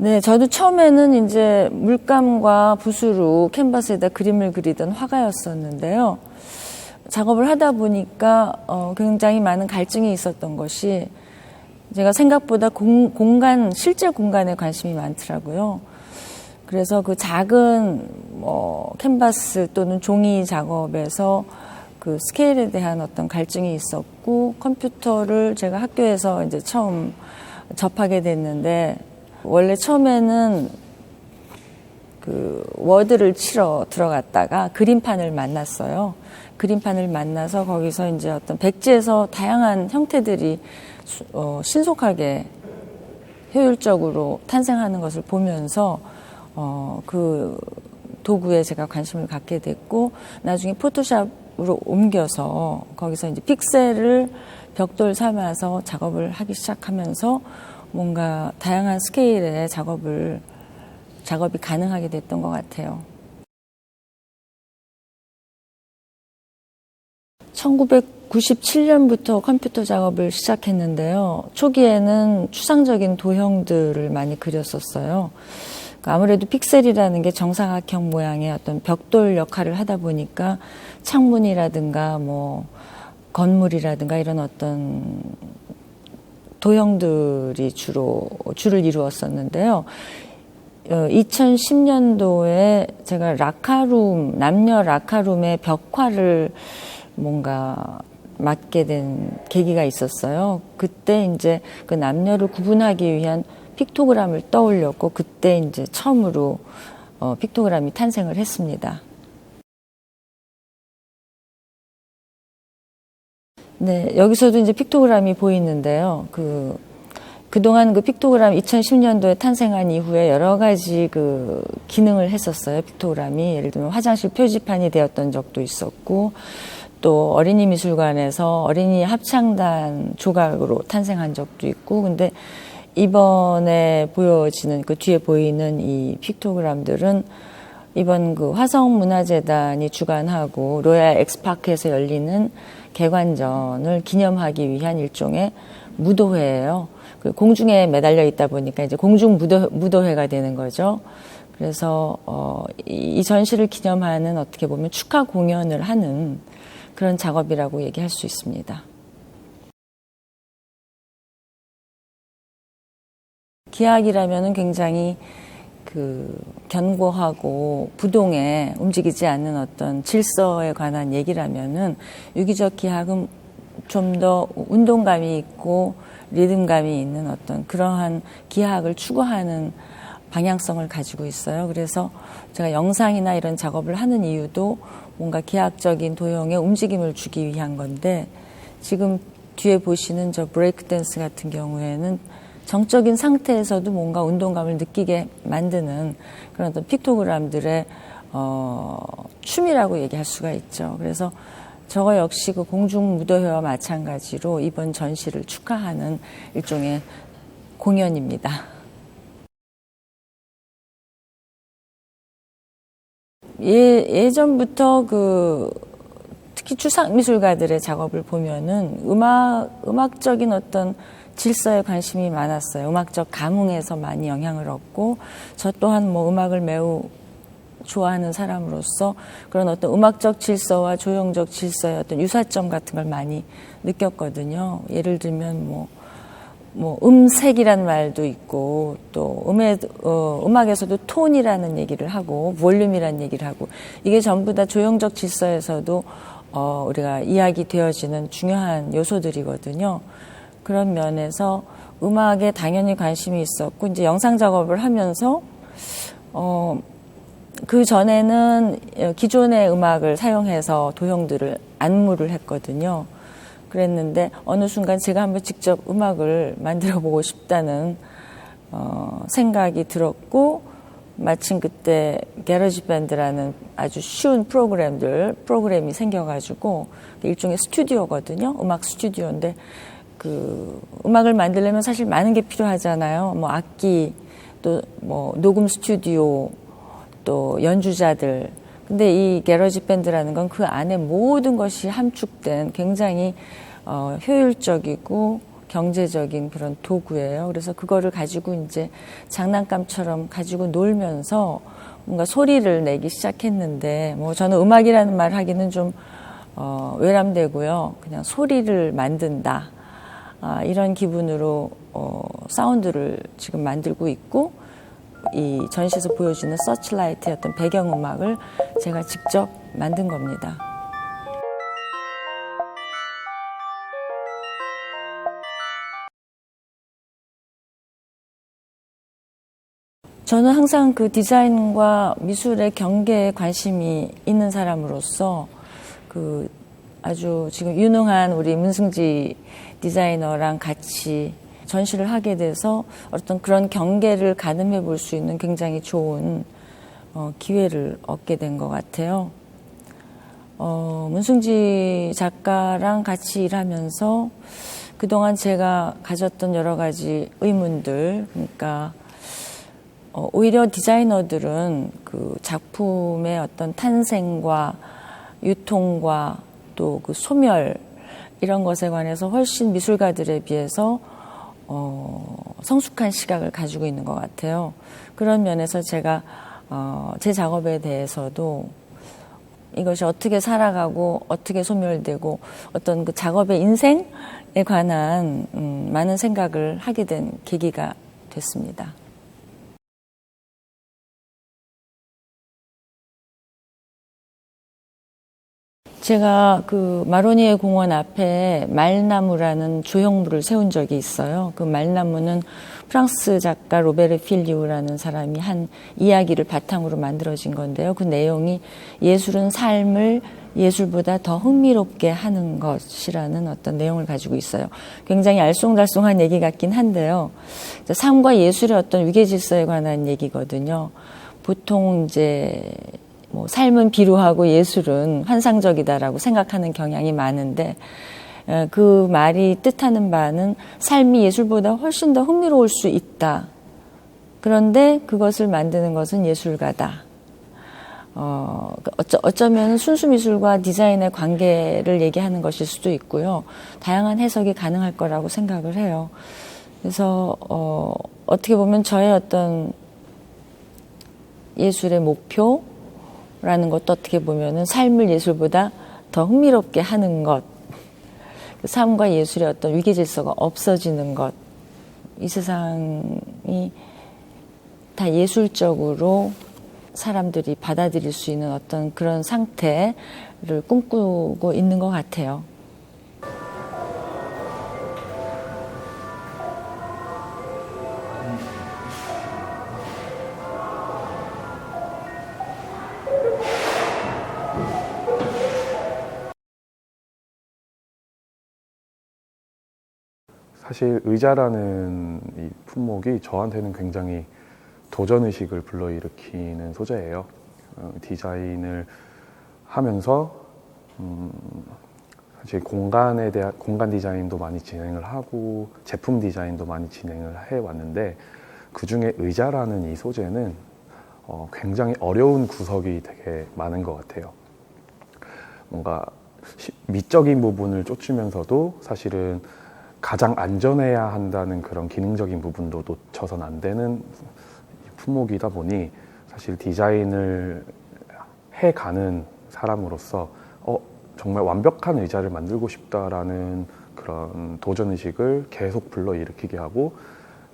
네, 저도 처음에는 이제 물감과 붓으로 캔버스에다 그림을 그리던 화가였었는데요. 작업을 하다 보니까 굉장히 많은 갈증이 있었던 것이 제가 생각보다 실제 공간에 관심이 많더라고요. 그래서 그 작은 캔버스 또는 종이 작업에서 그 스케일에 대한 어떤 갈증이 있었고, 컴퓨터를 제가 학교에서 이제 처음 접하게 됐는데, 원래 처음에는 그 워드를 치러 들어갔다가 그림판을 만났어요. 그림판을 만나서 거기서 이제 어떤 백지에서 다양한 형태들이 신속하게 효율적으로 탄생하는 것을 보면서 그 도구에 제가 관심을 갖게 됐고, 나중에 포토샵으로 옮겨서 거기서 이제 픽셀을 벽돌 삼아서 작업을 하기 시작하면서 뭔가 다양한 스케일의 작업이 가능하게 됐던 것 같아요. 1997년부터 컴퓨터 작업을 시작했는데요. 초기에는 추상적인 도형들을 많이 그렸었어요. 아무래도 픽셀이라는 게 정사각형 모양의 어떤 벽돌 역할을 하다 보니까 창문이라든가 뭐 건물이라든가 이런 어떤 도형들이 주를 이루었었는데요. 2010년도에 제가 남녀 라카룸의 벽화를 뭔가 맡게 된 계기가 있었어요. 그때 이제 그 남녀를 구분하기 위한 픽토그램을 떠올렸고, 그때 이제 처음으로 픽토그램이 탄생을 했습니다. 네, 여기서도 이제 픽토그램이 보이는데요. 그동안 그 픽토그램 2010년도에 탄생한 이후에 여러 가지 그 기능을 했었어요. 픽토그램이 예를 들면 화장실 표지판이 되었던 적도 있었고, 또 어린이 미술관에서 어린이 합창단 조각으로 탄생한 적도 있고, 근데 이번에 보여지는 그 뒤에 보이는 이 픽토그램들은 이번 그 화성문화재단이 주관하고 로얄 엑스파크에서 열리는 개관전을 기념하기 위한 일종의 무도회예요. 공중에 매달려 있다 보니까 이제 공중 무도회가 되는 거죠. 그래서 이 전시를 기념하는 어떻게 보면 축하 공연을 하는 그런 작업이라고 얘기할 수 있습니다. 기하학이라면은 굉장히 견고하고 부동에 움직이지 않는 어떤 질서에 관한 얘기라면은 유기적 기하학은 좀 더 운동감이 있고 리듬감이 있는 어떤 그러한 기하학을 추구하는 방향성을 가지고 있어요. 그래서 제가 영상이나 이런 작업을 하는 이유도 뭔가 기하학적인 도형에 움직임을 주기 위한 건데, 지금 뒤에 보시는 저 브레이크 댄스 같은 경우에는 정적인 상태에서도 뭔가 운동감을 느끼게 만드는 그런 어떤 픽토그램들의 춤이라고 얘기할 수가 있죠. 그래서 저거 역시 그 공중 무도회와 마찬가지로 이번 전시를 축하하는 일종의 공연입니다. 예전부터 특히 추상 미술가들의 작업을 보면은 음악적인 어떤 질서에 관심이 많았어요. 음악적 감흥에서 많이 영향을 얻고, 저 또한 뭐 음악을 매우 좋아하는 사람으로서 그런 어떤 음악적 질서와 조형적 질서의 어떤 유사점 같은 걸 많이 느꼈거든요. 예를 들면 음색이라는 말도 있고, 또 음악에서도 톤이라는 얘기를 하고 볼륨이라는 얘기를 하고, 이게 전부 다 조형적 질서에서도 우리가 이야기되어지는 중요한 요소들이거든요. 그런 면에서 음악에 당연히 관심이 있었고, 이제 영상 작업을 하면서 그 전에는 기존의 음악을 사용해서 도형들을 안무를 했거든요. 그랬는데 어느 순간 제가 한번 직접 음악을 만들어 보고 싶다는 생각이 들었고, 마침 그때 게러지 밴드라는 아주 쉬운 프로그램이 생겨가지고, 일종의 스튜디오거든요. 음악 스튜디오인데, 음악을 만들려면 사실 많은 게 필요하잖아요. 뭐 악기, 또 뭐 녹음 스튜디오, 또 연주자들. 근데 이 게러지 밴드라는 건 그 안에 모든 것이 함축된 굉장히 효율적이고 경제적인 그런 도구예요. 그래서 그거를 가지고 이제 장난감처럼 가지고 놀면서 뭔가 소리를 내기 시작했는데, 뭐 저는 음악이라는 말 하기는 좀 외람되고요. 그냥 소리를 만든다. 이런 기분으로 사운드를 지금 만들고 있고, 이 전시에서 보여주는 서치라이트의 어떤 배경음악을 제가 직접 만든 겁니다. 저는 항상 그 디자인과 미술의 경계에 관심이 있는 사람으로서 그 아주 지금 유능한 우리 문승지 디자이너랑 같이 전시를 하게 돼서 어떤 그런 경계를 가늠해 볼 수 있는 굉장히 좋은 기회를 얻게 된 것 같아요. 문승지 작가랑 같이 일하면서 그동안 제가 가졌던 여러 가지 의문들, 그러니까 오히려 디자이너들은 그 작품의 어떤 탄생과 유통과 또 그 소멸 이런 것에 관해서 훨씬 미술가들에 비해서 성숙한 시각을 가지고 있는 것 같아요. 그런 면에서 제가 제 작업에 대해서도 이것이 어떻게 살아가고 어떻게 소멸되고 어떤 그 작업의 인생에 관한 많은 생각을 하게 된 계기가 됐습니다. 제가 그 마로니에 공원 앞에 말나무라는 조형물을 세운 적이 있어요. 그 말나무는 프랑스 작가 로베르 필리우라는 사람이 한 이야기를 바탕으로 만들어진 건데요. 그 내용이 예술은 삶을 예술보다 더 흥미롭게 하는 것이라는 어떤 내용을 가지고 있어요. 굉장히 알쏭달쏭한 얘기 같긴 한데요. 삶과 예술의 어떤 위계 질서에 관한 얘기거든요. 보통 이제 뭐 삶은 비루하고 예술은 환상적이다라고 생각하는 경향이 많은데 그 말이 뜻하는 바는 삶이 예술보다 훨씬 더 흥미로울 수 있다. 그런데 그것을 만드는 것은 예술가다. 어쩌면 순수 미술과 디자인의 관계를 얘기하는 것일 수도 있고요. 다양한 해석이 가능할 거라고 생각을 해요. 그래서 어떻게 보면 저의 어떤 예술의 목표 라는 것도 어떻게 보면은 삶을 예술보다 더 흥미롭게 하는 것, 삶과 예술의 어떤 위계 질서가 없어지는 것, 이 세상이 다 예술적으로 사람들이 받아들일 수 있는 어떤 그런 상태를 꿈꾸고 있는 것 같아요. 사실 의자라는 이 품목이 저한테는 굉장히 도전의식을 불러일으키는 소재예요. 디자인을 하면서 사실 공간에 대한 공간 디자인도 많이 진행을 하고 제품 디자인도 많이 진행을 해왔는데 그 중에 의자라는 이 소재는 굉장히 어려운 구석이 되게 많은 것 같아요. 뭔가 미적인 부분을 쫓으면서도 사실은 가장 안전해야 한다는 그런 기능적인 부분도 놓쳐선 안 되는 품목이다 보니 사실 디자인을 해가는 사람으로서 정말 완벽한 의자를 만들고 싶다라는 그런 도전의식을 계속 불러일으키게 하고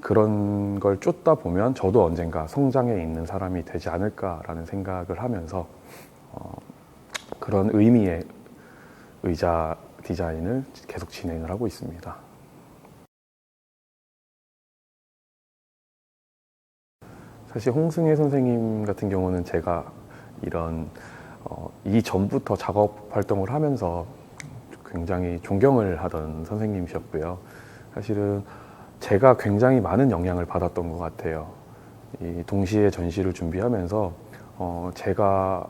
그런 걸 쫓다 보면 저도 언젠가 성장해 있는 사람이 되지 않을까라는 생각을 하면서 그런 의미의 의자 디자인을 계속 진행을 하고 있습니다. 사실 홍승혜 선생님 같은 경우는 제가 이런 이전부터 작업 활동을 하면서 굉장히 존경을 하던 선생님이셨고요. 사실은 제가 굉장히 많은 영향을 받았던 것 같아요. 이 동시에 전시를 준비하면서 제가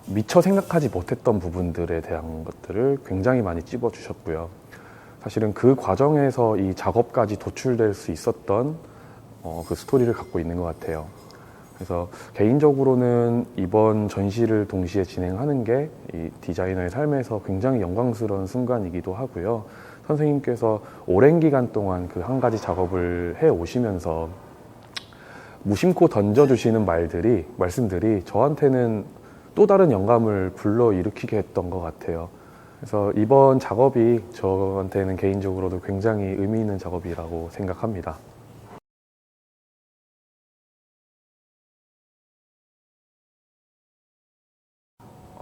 미처 생각하지 못했던 부분들에 대한 것들을 굉장히 많이 찝어주셨고요. 사실은 그 과정에서 이 작업까지 도출될 수 있었던 그 스토리를 갖고 있는 것 같아요. 그래서 개인적으로는 이번 전시를 동시에 진행하는 게 이 디자이너의 삶에서 굉장히 영광스러운 순간이기도 하고요. 선생님께서 오랜 기간 동안 그 한 가지 작업을 해 오시면서 무심코 던져주시는 말씀들이 저한테는 또 다른 영감을 불러일으키게 했던 것 같아요. 그래서 이번 작업이 저한테는 개인적으로도 굉장히 의미 있는 작업이라고 생각합니다.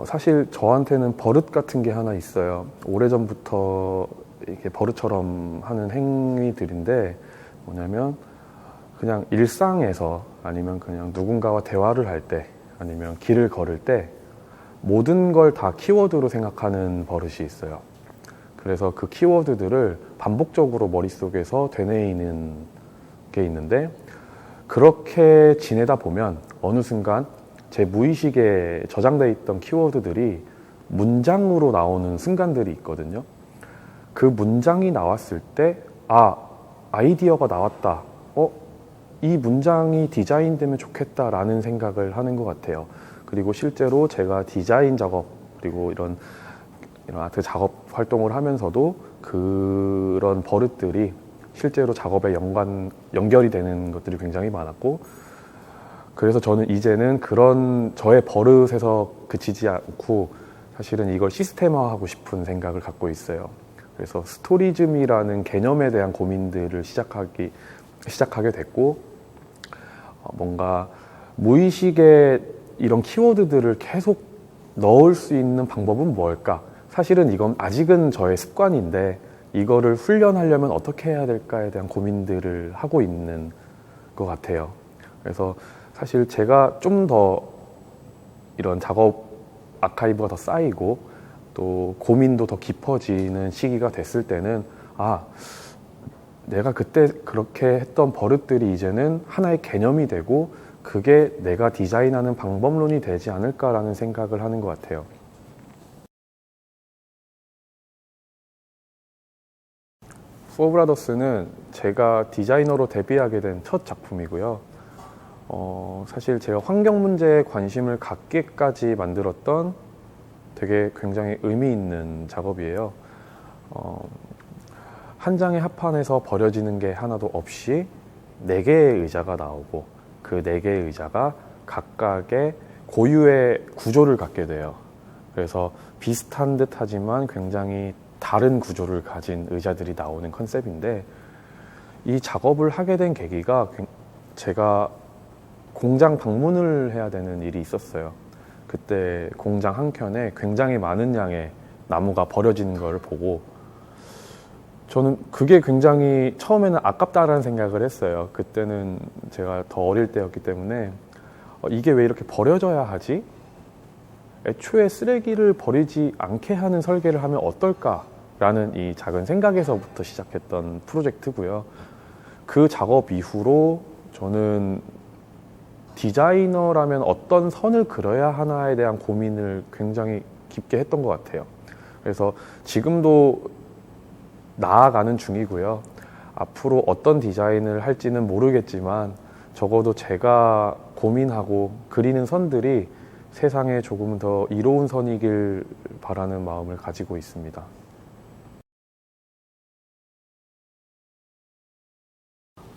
사실 저한테는 버릇 같은 게 하나 있어요. 오래전부터 이렇게 버릇처럼 하는 행위들인데 뭐냐면 그냥 일상에서 아니면 그냥 누군가와 대화를 할 때 아니면 길을 걸을 때 모든 걸 다 키워드로 생각하는 버릇이 있어요. 그래서 그 키워드들을 반복적으로 머릿속에서 되뇌이는 게 있는데 그렇게 지내다 보면 어느 순간 제 무의식에 저장되어 있던 키워드들이 문장으로 나오는 순간들이 있거든요. 그 문장이 나왔을 때, 아이디어가 나왔다. 이 문장이 디자인되면 좋겠다라는 생각을 하는 것 같아요. 그리고 실제로 제가 디자인 작업, 그리고 이런 아트 작업 활동을 하면서도 그런 버릇들이 실제로 작업에 연결이 되는 것들이 굉장히 많았고, 그래서 저는 이제는 그런 저의 버릇에서 그치지 않고 사실은 이걸 시스템화하고 싶은 생각을 갖고 있어요. 그래서 스토리즘이라는 개념에 대한 고민들을 시작하게 됐고, 뭔가 무의식에 이런 키워드들을 계속 넣을 수 있는 방법은 뭘까? 사실은 이건 아직은 저의 습관인데 이거를 훈련하려면 어떻게 해야 될까에 대한 고민들을 하고 있는 것 같아요. 그래서 사실 제가 좀 더 이런 작업 아카이브가 더 쌓이고 또 고민도 더 깊어지는 시기가 됐을 때는 내가 그때 그렇게 했던 버릇들이 이제는 하나의 개념이 되고 그게 내가 디자인하는 방법론이 되지 않을까라는 생각을 하는 것 같아요. 포브라더스는 제가 디자이너로 데뷔하게 된 첫 작품이고요. 사실 제가 환경 문제에 관심을 갖게까지 만들었던 되게 굉장히 의미 있는 작업이에요. 한 장의 합판에서 버려지는 게 하나도 없이 4개의 의자가 나오고 그 4개의 의자가 각각의 고유의 구조를 갖게 돼요. 그래서 비슷한 듯 하지만 굉장히 다른 구조를 가진 의자들이 나오는 컨셉인데, 이 작업을 하게 된 계기가 제가 공장 방문을 해야 되는 일이 있었어요. 그때 공장 한켠에 굉장히 많은 양의 나무가 버려지는 걸 보고 저는 그게 굉장히 처음에는 아깝다라는 생각을 했어요. 그때는 제가 더 어릴 때였기 때문에 이게 왜 이렇게 버려져야 하지? 애초에 쓰레기를 버리지 않게 하는 설계를 하면 어떨까라는 이 작은 생각에서부터 시작했던 프로젝트고요. 그 작업 이후로 저는 디자이너라면 어떤 선을 그려야 하나에 대한 고민을 굉장히 깊게 했던 것 같아요. 그래서 지금도 나아가는 중이고요. 앞으로 어떤 디자인을 할지는 모르겠지만 적어도 제가 고민하고 그리는 선들이 세상에 조금 더 이로운 선이길 바라는 마음을 가지고 있습니다.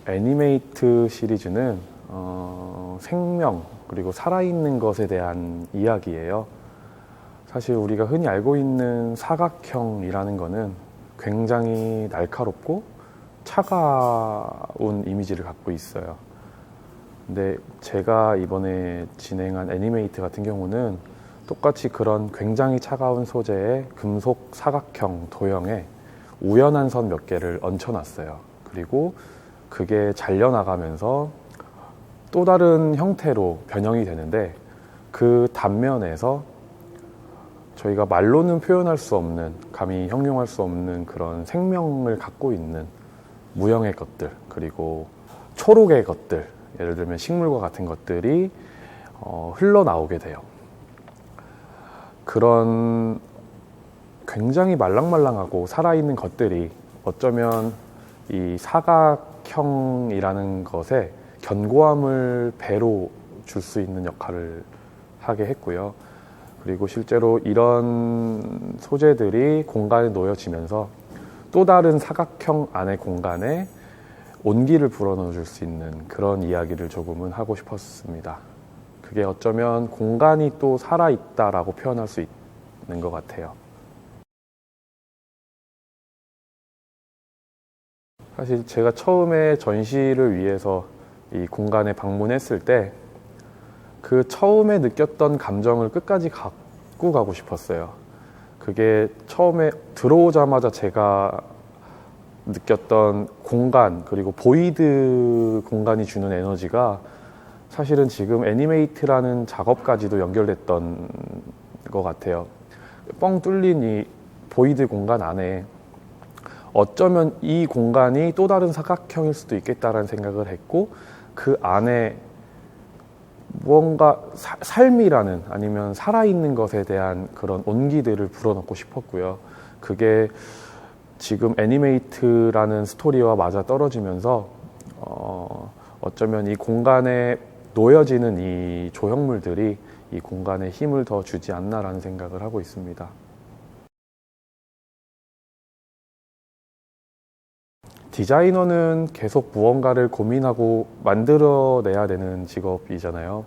애니메이트 시리즈는 생명 그리고 살아있는 것에 대한 이야기예요. 사실 우리가 흔히 알고 있는 사각형이라는 거는 굉장히 날카롭고 차가운 이미지를 갖고 있어요. 근데 제가 이번에 진행한 애니메이트 같은 경우는 똑같이 그런 굉장히 차가운 소재의 금속 사각형 도형에 우연한 선 몇 개를 얹혀놨어요. 그리고 그게 잘려나가면서 또 다른 형태로 변형이 되는데 그 단면에서 저희가 말로는 표현할 수 없는, 감히 형용할 수 없는 그런 생명을 갖고 있는 무형의 것들, 그리고 초록의 것들, 예를 들면 식물과 같은 것들이 흘러나오게 돼요. 그런 굉장히 말랑말랑하고 살아있는 것들이 어쩌면 이 사각형이라는 것에 견고함을 배로 줄 수 있는 역할을 하게 했고요. 그리고 실제로 이런 소재들이 공간에 놓여지면서 또 다른 사각형 안의 공간에 온기를 불어넣어 줄 수 있는 그런 이야기를 조금은 하고 싶었습니다. 그게 어쩌면 공간이 또 살아있다라고 표현할 수 있는 것 같아요. 사실 제가 처음에 전시를 위해서 이 공간에 방문했을 때 그 처음에 느꼈던 감정을 끝까지 갖고 가고 싶었어요. 그게 처음에 들어오자마자 제가 느꼈던 공간, 그리고 보이드 공간이 주는 에너지가 사실은 지금 애니메이트라는 작업까지도 연결됐던 것 같아요. 뻥 뚫린 이 보이드 공간 안에 어쩌면 이 공간이 또 다른 사각형일 수도 있겠다라는 생각을 했고, 그 안에 무언가 삶이라는, 아니면 살아있는 것에 대한 그런 온기들을 불어넣고 싶었고요. 그게 지금 애니메이트라는 스토리와 맞아 떨어지면서 어쩌면 이 공간에 놓여지는 이 조형물들이 이 공간에 힘을 더 주지 않나라는 생각을 하고 있습니다. 디자이너는 계속 무언가를 고민하고 만들어내야 되는 직업이잖아요.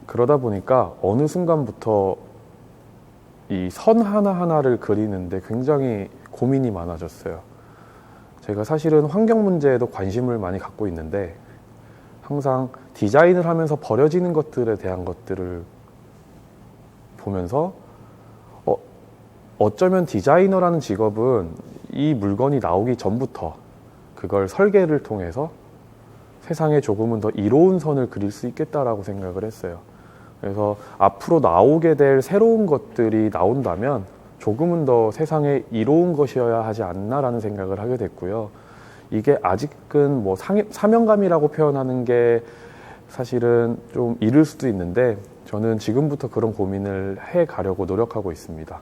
그러다 보니까 어느 순간부터 이 선 하나하나를 그리는데 굉장히 고민이 많아졌어요. 제가 사실은 환경 문제에도 관심을 많이 갖고 있는데, 항상 디자인을 하면서 버려지는 것들에 대한 것들을 보면서 어쩌면 디자이너라는 직업은 이 물건이 나오기 전부터 그걸 설계를 통해서 세상에 조금은 더 이로운 선을 그릴 수 있겠다라고 생각을 했어요. 그래서 앞으로 나오게 될 새로운 것들이 나온다면 조금은 더 세상에 이로운 것이어야 하지 않나라는 생각을 하게 됐고요. 이게 아직은 뭐 사명감이라고 표현하는 게 사실은 좀 이를 수도 있는데, 저는 지금부터 그런 고민을 해 가려고 노력하고 있습니다.